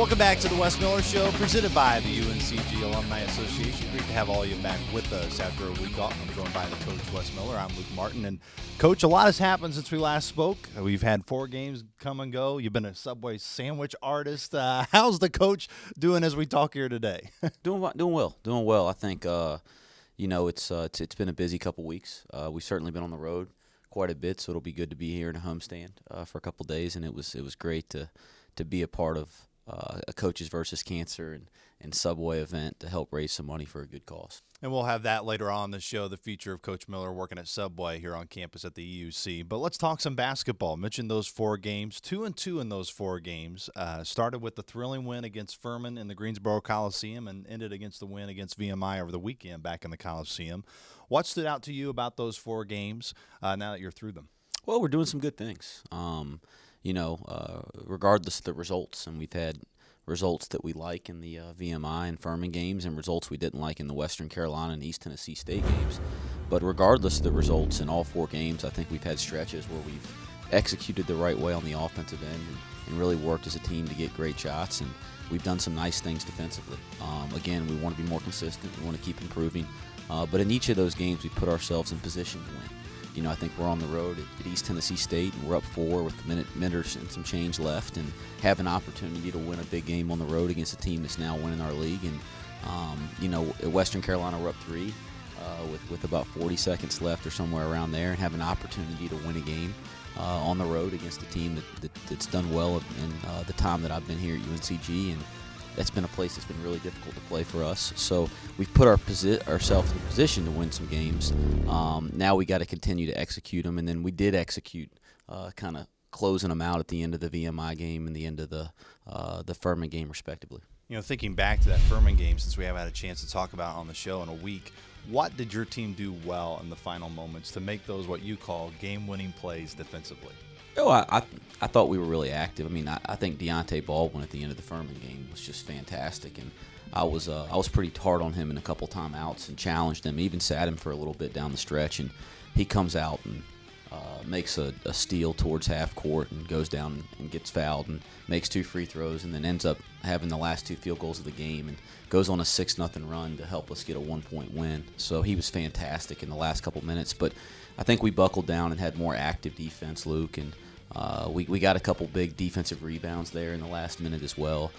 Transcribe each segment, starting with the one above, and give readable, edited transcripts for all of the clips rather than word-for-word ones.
Welcome back to the Wes Miller Show, presented by the UNCG Alumni Association. Great to have all of you back with us after a week off. I'm joined by the coach, Wes Miller. I'm Luke Martin. And, Coach, a lot has happened since we last spoke. We've had 4 games come and go. You've been a Subway sandwich artist. How's the coach doing as we talk here today? Doing well. I think, it's been a busy couple weeks. We've certainly been on the road quite a bit, so it'll be good to be here in a homestand for a couple days. And it was great to be a part of a Coaches versus Cancer and Subway event to help raise some money for a good cause. And we'll have that later on in the show, the feature of Coach Miller working at Subway here on campus at the EUC. But let's talk some basketball. Mentioned those 4 games, 2-2 in those 4 games. Started with the thrilling win against Furman in the Greensboro Coliseum and ended against the win against VMI over the weekend back in the Coliseum. What stood out to you about those 4 games now that you're through them? Well, we're doing some good things. Regardless of the results, and we've had results that we like in the VMI and Furman games and results we didn't like in the Western Carolina and East Tennessee State games. But regardless of the results in all 4 games, I think we've had stretches where we've executed the right way on the offensive end and really worked as a team to get great shots, and we've done some nice things defensively. Again, we want to be more consistent. We want to keep improving. But in each of those games, we put ourselves in position to win. I think we're on the road at East Tennessee State, and we're up 4 with a minute or some change left, and have an opportunity to win a big game on the road against a team that's now winning our league. And at Western Carolina, we're up 3 with about 40 seconds left or somewhere around there, and have an opportunity to win a game on the road against a team that's done well in the time that I've been here at UNCG, and that's been a place that's been really difficult to play for us. So we've put ourselves in a position to win some games. Now we got to continue to execute them, and then we did execute, kind of closing them out at the end of the VMI game and the end of the Furman game, respectively. Thinking back to that Furman game, since we haven't had a chance to talk about it on the show in a week, what did your team do well in the final moments to make those what you call game-winning plays defensively? Oh, I thought we were really active. I mean, I think Deontay Baldwin at the end of the Furman game was just fantastic, and I was pretty hard on him in a couple timeouts and challenged him, even sat him for a little bit down the stretch, and he comes out and makes a steal towards half court and goes down and gets fouled and makes 2 free throws, and then ends up having the last 2 field goals of the game and goes on a 6-0 run to help us get a 1-point win. So he was fantastic in the last couple minutes, but I think we buckled down and had more active defense, Luke, and we got a couple big defensive rebounds there in the last minute as well.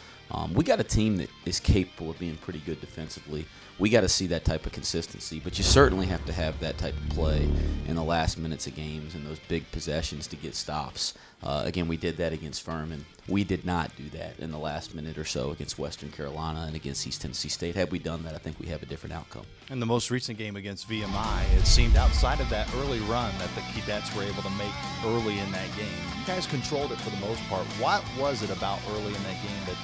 We got a team that is capable of being pretty good defensively. We got to see that type of consistency, but you certainly have to have that type of play in the last minutes of games and those big possessions to get stops. Again, we did that against Furman. We did not do that in the last minute or so against Western Carolina and against East Tennessee State. Had we done that, I think we have a different outcome. In the most recent game against VMI, it seemed outside of that early run that the Cadets were able to make early in that game. You guys controlled it for the most part. What was it about early in that game that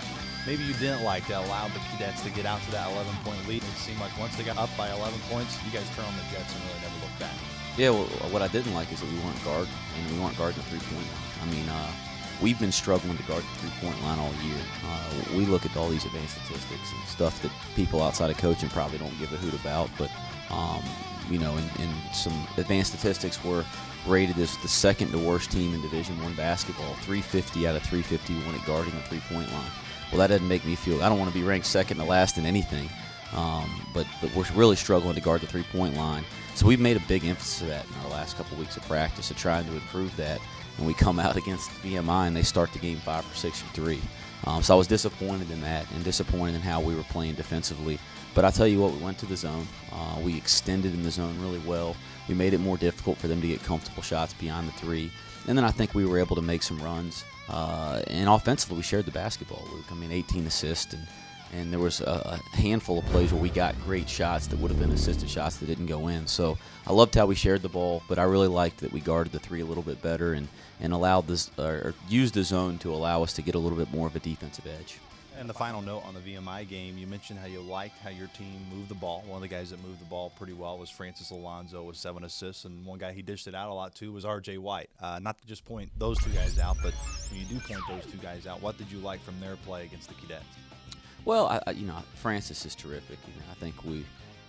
maybe you didn't like that allowed the Cadets to get out to that 11-point lead? It seemed like once they got up by 11 points, you guys turned on the Jets and really never looked back. Yeah, well, what I didn't like is that we weren't guarding, and we weren't guarding the three-point line. I mean, we've been struggling to guard the three-point line all year. We look at all these advanced statistics and stuff that people outside of coaching probably don't give a hoot about, but, in some advanced statistics, we're rated as the second to worst team in Division I basketball, 350 out of 351 at guarding the three-point line. Well, that doesn't make me feel – I don't want to be ranked second to last in anything, but we're really struggling to guard the three-point line. So we've made a big emphasis of that in our last couple of weeks of practice of trying to improve that. And we come out against VMI and they start the game 5 for 6 from 3. So I was disappointed in that and disappointed in how we were playing defensively. But I'll tell you what, we went to the zone. We extended in the zone really well. We made it more difficult for them to get comfortable shots beyond the 3. And then I think we were able to make some runs. And offensively, we shared the basketball, Luke. I mean, 18 assists, and there was a handful of plays where we got great shots that would have been assisted shots that didn't go in. So I loved how we shared the ball, but I really liked that we guarded the 3 a little bit better and allowed this or used the zone to allow us to get a little bit more of a defensive edge. And the final note on the VMI game, you mentioned how you liked how your team moved the ball. One of the guys that moved the ball pretty well was Francis Alonso with 7 assists, and one guy he dished it out a lot too was R.J. White. Not to just point those 2 guys out, but when you do point those 2 guys out, what did you like from their play against the Cadets? Well, Francis is terrific. I think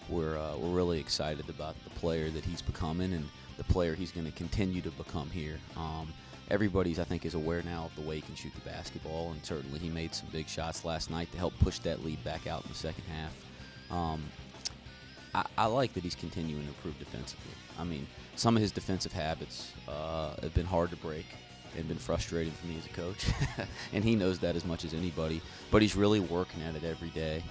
we're really excited about the player that he's becoming and the player he's going to continue to become here. everybody's, I think, is aware now of the way he can shoot the basketball, and certainly he made some big shots last night to help push that lead back out in the second half. I like that he's continuing to improve defensively. I mean, some of his defensive habits have been hard to break and been frustrating for me as a coach, and he knows that as much as anybody, but he's really working at it every day.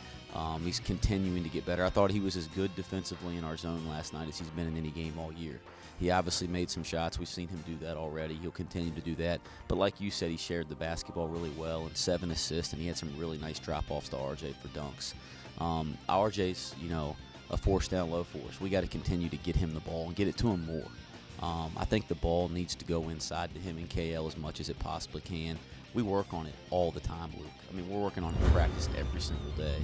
He's continuing to get better. I thought he was as good defensively in our zone last night as he's been in any game all year. He obviously made some shots. We've seen him do that already. He'll continue to do that. But like you said, he shared the basketball really well, and 7 assists, and he had some really nice drop-offs to RJ for dunks. RJ's, a force down low for us. We got to continue to get him the ball and get it to him more. I think the ball needs to go inside to him and KL as much as it possibly can. We work on it all the time, Luke. I mean, we're working on it in practice every single day.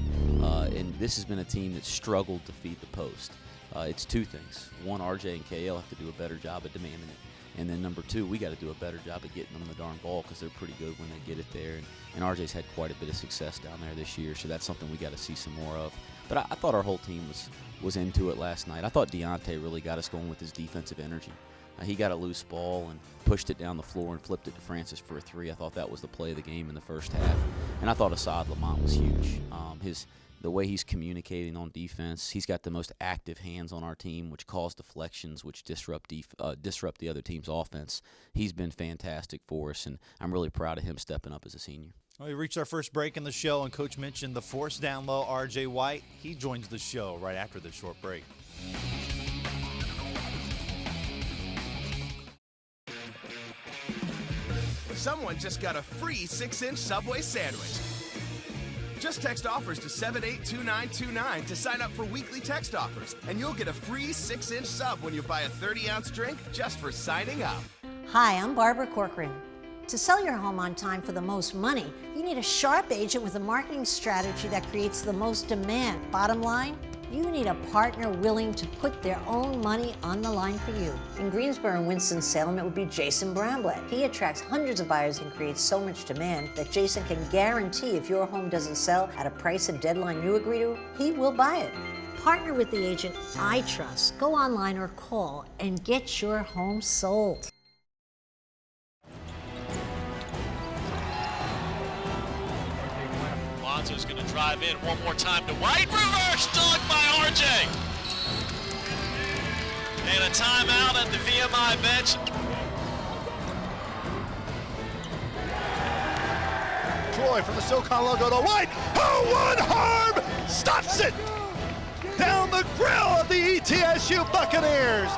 And this has been a team that's struggled to feed the post. It's two things. One, RJ and KL have to do a better job at demanding it. And then number two, we got to do a better job at getting them the darn ball because they're pretty good when they get it there. And RJ's had quite a bit of success down there this year, so that's something we got to see some more of. But I thought our whole team was into it last night. I thought Deontay really got us going with his defensive energy. He got a loose ball and pushed it down the floor and flipped it to Francis for a three. I thought that was the play of the game in the first half. And I thought Assad Lamont was huge. The way he's communicating on defense, he's got the most active hands on our team, which cause deflections, which disrupt the other team's offense. He's been fantastic for us, and I'm really proud of him stepping up as a senior. Well, we reached our first break in the show, and Coach mentioned the force down low, R.J. White. He joins the show right after this short break. Someone just got a free 6-inch Subway sandwich. Just text offers to 782929 to sign up for weekly text offers, and you'll get a free 6-inch sub when you buy a 30-ounce drink just for signing up. Hi, I'm Barbara Corcoran. To sell your home on time for the most money, you need a sharp agent with a marketing strategy that creates the most demand. Bottom line, you need a partner willing to put their own money on the line for you. In Greensboro and Winston-Salem, it would be Jason Bramblett. He attracts hundreds of buyers and creates so much demand that Jason can guarantee if your home doesn't sell at a price and deadline you agree to, he will buy it. Partner with the agent I trust. Go online or call and get your home sold. Alonso's going to drive in one more time to White. Reverse dunk by RJ. And a timeout at the VMI bench. Troy from the SoCon logo to White. Oh, one harm stops it down the grill of the ETSU Buccaneers.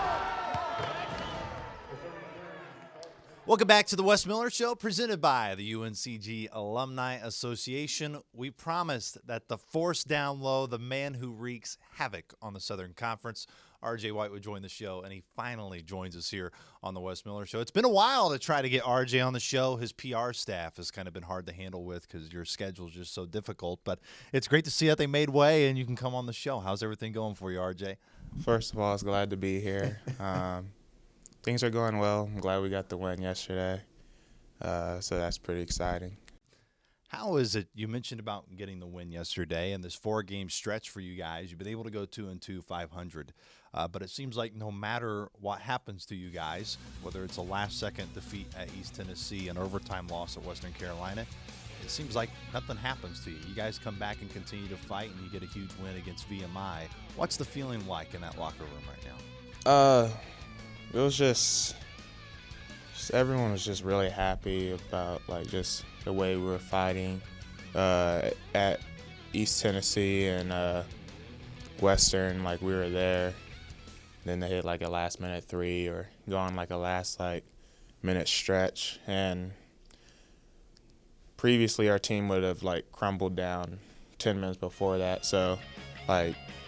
Welcome back to the Wes Miller Show, presented by the UNCG Alumni Association. We promised that the force down low, the man who wreaks havoc on the Southern Conference, RJ White, would join the show, and he finally joins us here on the Wes Miller Show. It's been a while to try to get RJ on the show. His PR staff has kind of been hard to handle with because your schedule is just so difficult, but it's great to see that they made way and you can come on the show. How's everything going for you, RJ? First of all, I was glad to be here. Things are going well. I'm glad we got the win yesterday, so that's pretty exciting. How is it? You mentioned about getting the win yesterday and this 4-game stretch for you guys. You've been able to go 2-2, 500. But it seems like no matter what happens to you guys, whether it's a last-second defeat at East Tennessee, an overtime loss at Western Carolina, it seems like nothing happens to you. You guys come back and continue to fight, and you get a huge win against VMI. What's the feeling like in that locker room right now? It was just everyone was just really happy about just the way we were fighting at East Tennessee and Western. We were there. Then they hit a last-minute 3 or go on a last minute stretch. And previously our team would have crumbled down 10 minutes before that. So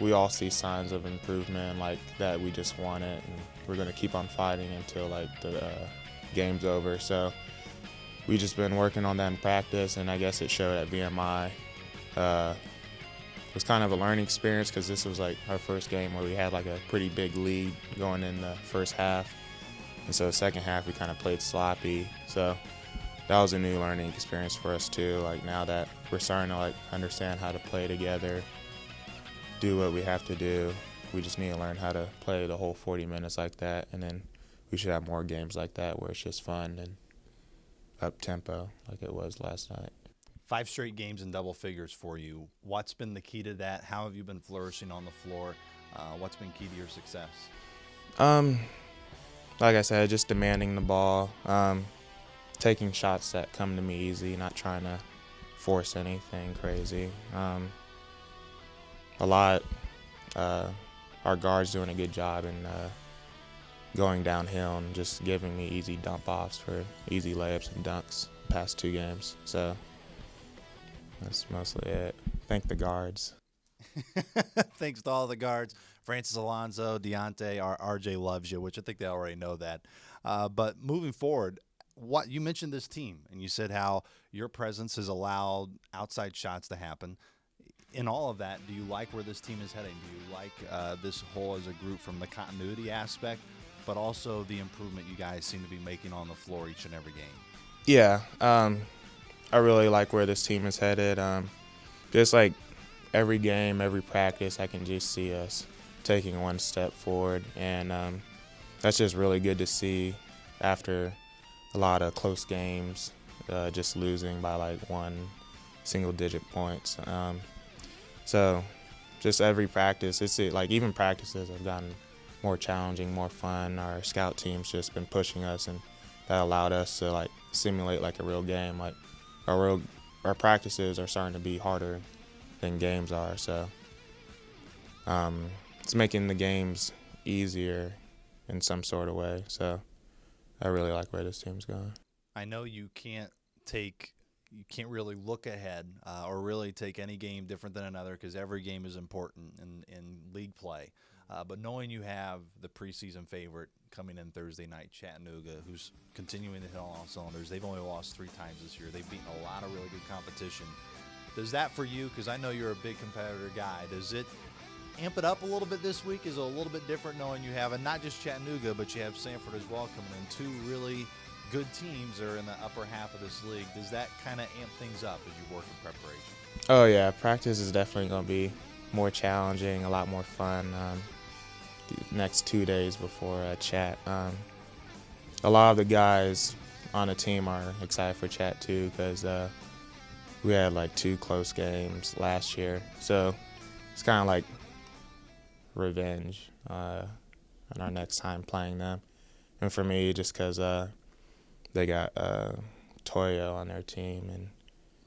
we all see signs of improvement that we just want it, and we're going to keep on fighting until the game's over. So we just been working on that in practice, and I guess it showed at VMI. It was kind of a learning experience because this was our first game where we had a pretty big lead going in the first half, and so the second half we kind of played sloppy. So that was a new learning experience for us too. Now that we're starting to understand how to play together, do what we have to do, we just need to learn how to play the whole 40 minutes like that, and then we should have more games like that where it's just fun and up tempo like it was last night. 5 straight games in double figures for you. What's been the key to that? How have you been flourishing on the floor? What's been key to your success? Like I said, just demanding the ball, taking shots that come to me easy, not trying to force anything crazy. Our guards doing a good job in going downhill and just giving me easy dump offs for easy layups and dunks past 2 games. So that's mostly it. Thank the guards. Thanks to all the guards. Francis, Alonso, Deontay, RJ loves you, which I think they already know that. But moving forward, what you mentioned this team, and you said how your presence has allowed outside shots to happen. In all of that, do you like where this team is heading? Do you like this whole as a group from the continuity aspect, but also the improvement you guys seem to be making on the floor each and every game? Yeah, I really like where this team is headed. Just like every game, every practice, I can just see us taking one step forward, and that's just really good to see after a lot of close games, just losing by like 1 single-digit points. So just every practice, it's like even practices have gotten more challenging, more fun. Our scout team's just been pushing us, and that allowed us to like simulate like a real game. Like our practices are starting to be harder than games are. So it's making the games easier in some sort of way. So I really like where this team's going. I know you can't really look ahead or really take any game different than another because every game is important in league play. But knowing you have the preseason favorite coming in Thursday night, Chattanooga, who's continuing to hit on all cylinders. They've only lost 3 times this year. They've beaten a lot of really good competition. Does that for you, because I know you're a big competitor guy, does it amp it up a little bit this week? Is it a little bit different knowing you have, and not just Chattanooga, but you have Sanford as well coming in, 2 really good teams that are in the upper half of this league. Does that kind of amp things up as you work in preparation? Oh, yeah. Practice is definitely going to be more challenging, a lot more fun the next 2 days before Chat. A lot of the guys on the team are excited for Chat, too, because we had like 2 close games last year. So it's kind of like revenge on our next time playing them. And for me, just because they got Toyo on their team, and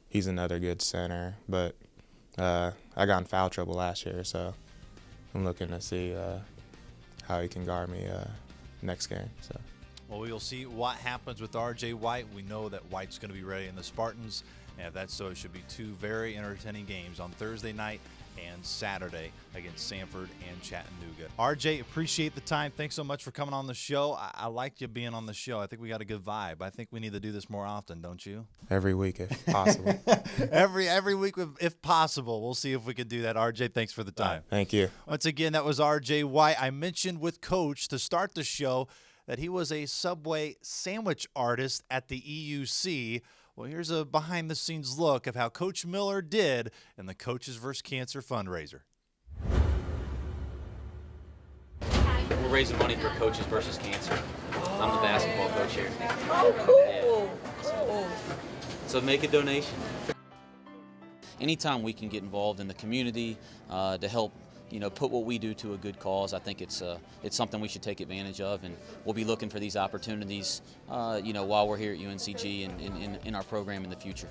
he's another good center. But I got in foul trouble last year, so I'm looking to see how he can guard me next game. So. Well, we will see what happens with R.J. White. We know that White's going to be ready in the Spartans, and if that's so, it should be 2 very entertaining games on Thursday night and Saturday against Sanford and Chattanooga. RJ, appreciate the time. Thanks so much for coming on the show. I liked you being on the show. I think we got a good vibe. I think we need to do this more often, don't you? Every week, if possible. every week, if possible. We'll see if we can do that. RJ, thanks for the time. Thank you. Once again, that was RJ White. I mentioned with Coach to start the show that he was a Subway sandwich artist at the EUC. Well, here's a behind-the-scenes look of how Coach Miller did in the Coaches vs. Cancer fundraiser. We're raising money for Coaches versus Cancer. I'm the basketball coach here. Oh, cool. Yeah. So make a donation. Anytime we can get involved in the community to help, put what we do to a good cause, I think it's something we should take advantage of, and we'll be looking for these opportunities, while we're here at UNCG and in our program in the future.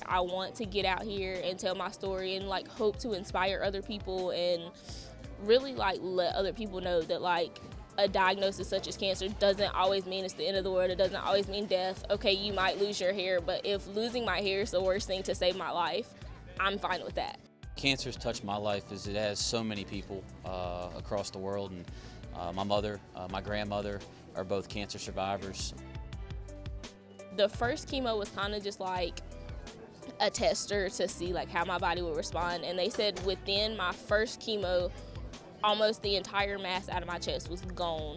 I want to get out here and tell my story and hope to inspire other people and really let other people know that a diagnosis such as cancer doesn't always mean it's the end of the world. It doesn't always mean death. Okay, you might lose your hair, but if losing my hair is the worst thing to save my life, I'm fine with that. Cancer's touched my life as it has so many people across the world, and my mother, my grandmother are both cancer survivors. The first chemo was kind of just a tester to see how my body would respond, and they said within my first chemo, almost the entire mass out of my chest was gone.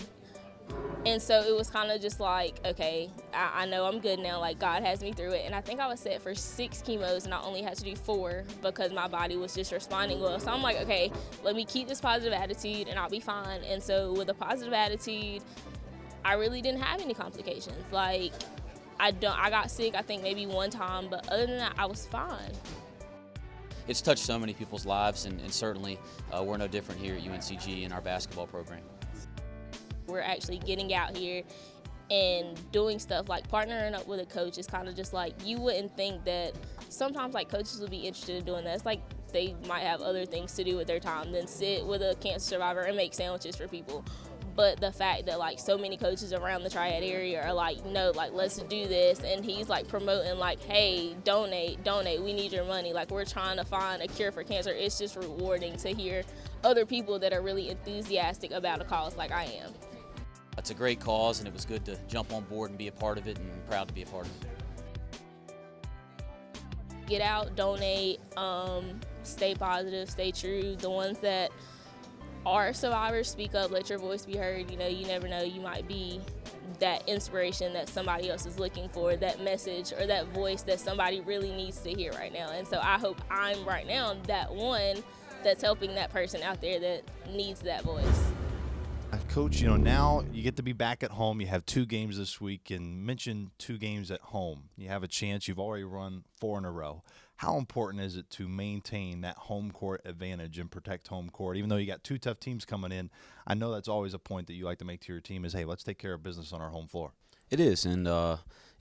And so it was kind of just okay, I know I'm good now, God has me through it. And I think I was set for 6 chemos, and I only had to do 4 because my body was just responding well. So I'm okay, let me keep this positive attitude and I'll be fine. And so with a positive attitude, I really didn't have any complications. I got sick, I think maybe one time, but other than that, I was fine. It's touched so many people's lives, and certainly we're no different here at UNCG in our basketball program. We're actually getting out here and doing stuff like partnering up with a coach is kind of just like, you wouldn't think that sometimes like coaches would be interested in doing that. It's like they might have other things to do with their time than sit with a cancer survivor and make sandwiches for people. But the fact that like so many coaches around the Triad area are like, no, like let's do this, and he's like promoting like, hey, donate, we need your money. Like we're trying to find a cure for cancer. It's just rewarding to hear other people that are really enthusiastic about a cause like I am. It's a great cause, and it was good to jump on board and be a part of it, and I'm proud to be a part of it. Get out, donate, stay positive, stay true. The ones that are survivors, speak up, let your voice be heard. You know, you never know, you might be that inspiration that somebody else is looking for, that message or that voice that somebody really needs to hear right now. And so I hope I'm right now that one that's helping that person out there that needs that voice. Coach, you know, now you get to be back at home. You have 2 games this week, and mention 2 games at home. You have a chance. You've already run 4 in a row. How important is it to maintain that home court advantage and protect home court? Even though you got 2 tough teams coming in, I know that's always a point that you like to make to your team is, hey, let's take care of business on our home floor. It is, and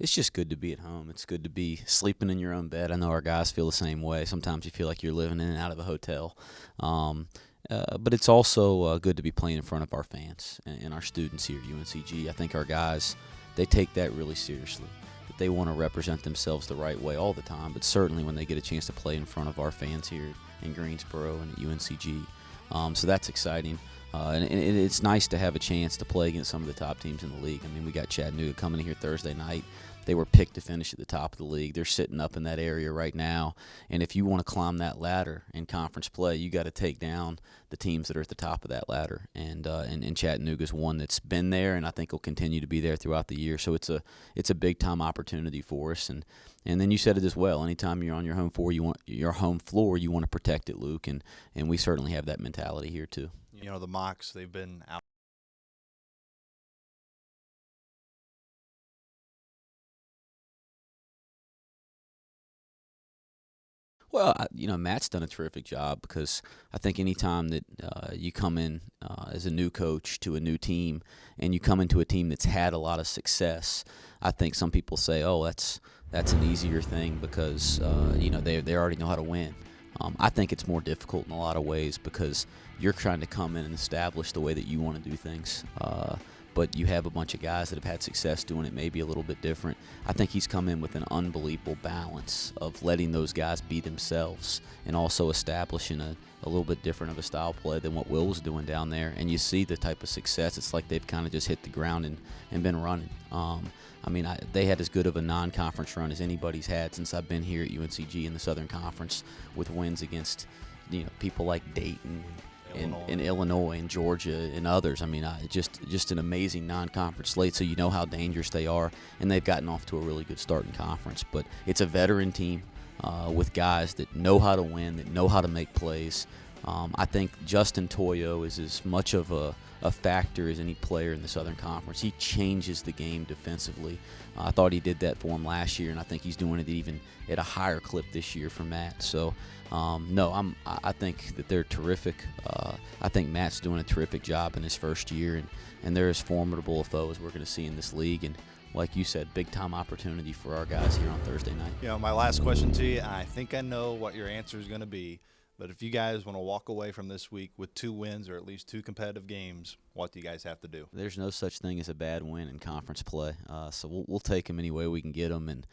it's just good to be at home. It's good to be sleeping in your own bed. I know our guys feel the same way. Sometimes you feel like you're living in and out of a hotel. But it's also good to be playing in front of our fans and our students here at UNCG. I think our guys, they take that really seriously. They want to represent themselves the right way all the time, but certainly when they get a chance to play in front of our fans here in Greensboro and at UNCG. So that's exciting. And it's nice to have a chance to play against some of the top teams in the league. I mean, we got Chattanooga coming in here Thursday night. They were picked to finish at the top of the league. They're sitting up in that area right now. And if you want to climb that ladder in conference play, you got to take down the teams that are at the top of that ladder. And Chattanooga's one that's been there, and I think will continue to be there throughout the year. So it's a big time opportunity for us. And then you said it as well. Anytime you're on your home floor, you want to protect it, Luke. And we certainly have that mentality here too. You know, the Mocs, they've been out. Well, Matt's done a terrific job, because I think anytime that you come in as a new coach to a new team and you come into a team that's had a lot of success, I think some people say, oh, that's an easier thing because, they already know how to win. I think it's more difficult in a lot of ways because you're trying to come in and establish the way that you want to do things. But you have a bunch of guys that have had success doing it maybe a little bit different. I think he's come in with an unbelievable balance of letting those guys be themselves and also establishing a little bit different of a style play than what Will was doing down there. And you see the type of success. It's like they've kind of just hit the ground and been running. They had as good of a non-conference run as anybody's had since I've been here at UNCG in the Southern Conference, with wins against people like Dayton in Illinois and Georgia and others. Just an amazing non-conference slate, so you know how dangerous they are, and they've gotten off to a really good start in conference. But it's a veteran team with guys that know how to win, that know how to make plays. I think Justin Toyo is as much of a factor as any player in the Southern Conference. He changes the game defensively. I thought he did that for him last year, and I think he's doing it even at a higher clip this year for Matt. So, I think that they're terrific. I think Matt's doing a terrific job in his first year, and they're as formidable a foe as we're going to see in this league. And like you said, big-time opportunity for our guys here on Thursday night. My last question to you, I think I know what your answer is going to be. But if you guys want to walk away from this week with 2 wins or at least 2 competitive games, what do you guys have to do? There's no such thing as a bad win in conference play. So we'll take them any way we can get them. And,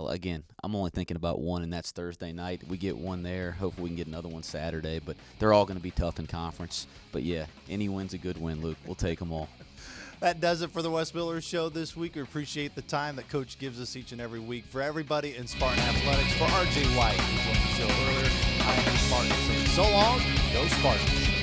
again, I'm only thinking about one, and that's Thursday night. We get one there. Hopefully we can get another one Saturday. But they're all going to be tough in conference. But, yeah, any win's a good win, Luke. We'll take them all. That does it for the Wes Miller Show this week. We appreciate the time that Coach gives us each and every week. For everybody in Spartan Athletics, for RJ White, who joined the show earlier, I am Spartan saying so long, go Spartans.